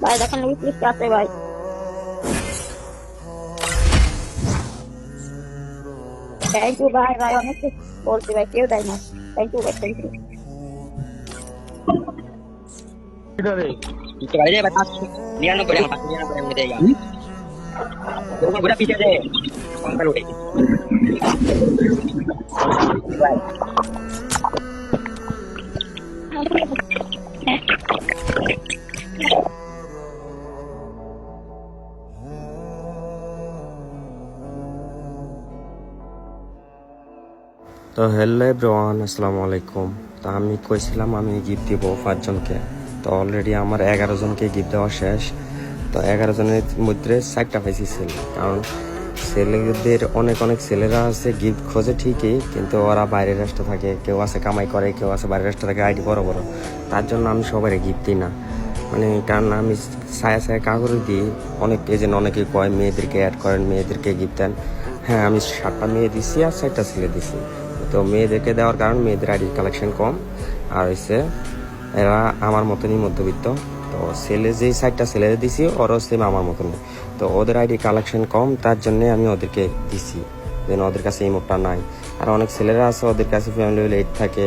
ভাই দেখেন প্লিজ আছে ভাই। থ্যাংক ইউ ভাই, ভাই অনেক কিছু বলছি ভাই, কেউ দেয় না। থ্যাংক ইউ ভাই, thank you. Itu kali dia batas. Dia no boleh pas dia no boleh media. Rumah budak pijak deh. Orang perlu deh. তো হ্যালো এভরিওয়ান, আসসালামু আলাইকুম। তো আমি কইছিলাম আমি গিফট দিব 5 জনকে। তো অলরেডি আমার 11 জনকে গিফট দেওয়া শেষ। তো 11 জনের মধ্যে 4টা পাইছি সেল। কারণ ছেলেদের অনেক অনেক ছেলেরা আছে গিফট খোঁজে ঠিকই, কিন্তু ওরা বাইরের রাষ্ট্রে থাকে, কেউ আছে কামাই করে, কেউ আছে বাইরের রাষ্ট্রে থাকে, আইডি বড় বড়। তার জন্য আমি সবাই গিফট দিই না, মানে কারণ আমি ছায়া ছায়া কাগজ দিই। অনেক এজেন্ট অনেকে কয় মেয়েদেরকে অ্যাড করেন, মেয়েদেরকে গিফট দেন। হ্যাঁ, আমি 7টা মেয়ে দিছি আর 4টা ছেলে দিছি। তো মেয়েদেরকে দেওয়ার কারণ মেয়েদের আইডির কালেকশন কম, আর হচ্ছে এরা আমার মতনই মধ্যবিত্ত। তো ছেলে যেই 4টা ছেলে দিছি ওরাও সেম আমার মতনই। তো ওদের আইডি কালেকশন কম, তার জন্যে আমি ওদেরকে দিছি, যেন ওদের কাছে ইমোটটা নাই। আর অনেক ছেলেরা আছে ওদের কাছে ফ্যামিলি এইট থাকে,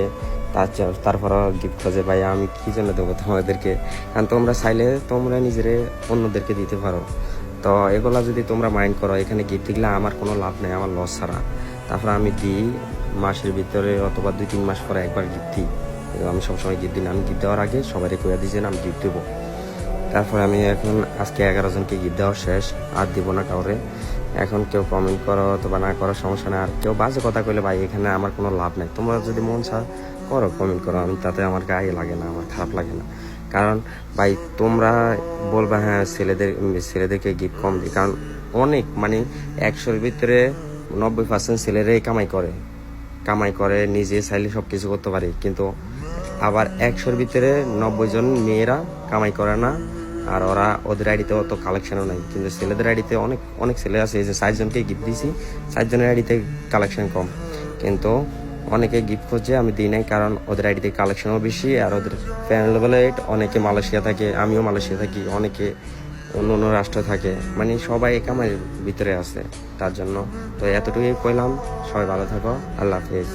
তারপর গিফট খোঁজে। ভাই আমি কী জন্য দেবো তোমাদেরকে? কারণ তোমরা চাইলে তোমরা নিজেরে অন্যদেরকে দিতে পারো। তো এগুলা যদি তোমরা মাইন্ড করো, এখানে গিফট দিলে আমার কোনো লাভ নেই, আমার লস ছাড়া। তারপর আমি দিই মাসের ভিতরে অথবা 2-3 মাস পরে একবার গিফট দিই। আমি সবসময় গিফট দিই না, আমি গিফট দেওয়ার আগে সবাই কইয়া দিই যে আমি গিফট দেবো। তারপরে আমি এখন আজকে 11 জনকে গিফট দেওয়া শেষ, আর দিব না কাউরে। এখন কেউ কমেন্ট করো অথবা না করো সমস্যা নেই, আর কেউ বাজে কথা কইলে ভাই এখানে আমার কোনো লাভ নেই। তোমরা যদি মন চায় করো, কমেন্ট করো, আমি তাতে আমার গায়ে লাগে না, আমার খারাপ লাগে না। কারণ ভাই তোমরা বলবা হ্যাঁ ছেলেদেরকে গিফট কম দিই, কারণ অনেক মানে 100-র ভিতরে 90% ছেলেরাই কামাই করে নিজে চাইলে সব কিছু করতে পারে। কিন্তু আবার 100-র ভিতরে 90 জন মেয়েরা কামাই করে না, আর ওরা ওদের আইডিতে অত কালেকশনও নাই। কিন্তু ছেলেদের আইডিতে অনেক অনেক ছেলে আছে, এই যে 4 জনকে গিফট দিয়েছি, 4 জনের আইডিতে কালেকশন কম, কিন্তু অনেকে গিফট করছে, আমি দিই নাই। কারণ ওদের আইডিতে কালেকশনও বেশি, আর ওদের ফ্যান লেভেলে অনেকে মালয়েশিয়া থাকে, আমিও মালয়েশিয়া থাকি, অনেকে অন্য অন্য রাষ্ট্রে থাকে, মানে সবাই কামাইয়ের ভিতরে আছে। তার জন্য তো এতটুকুই কইলাম, সবাই ভালো থাকো, আল্লাহ হাফেজ।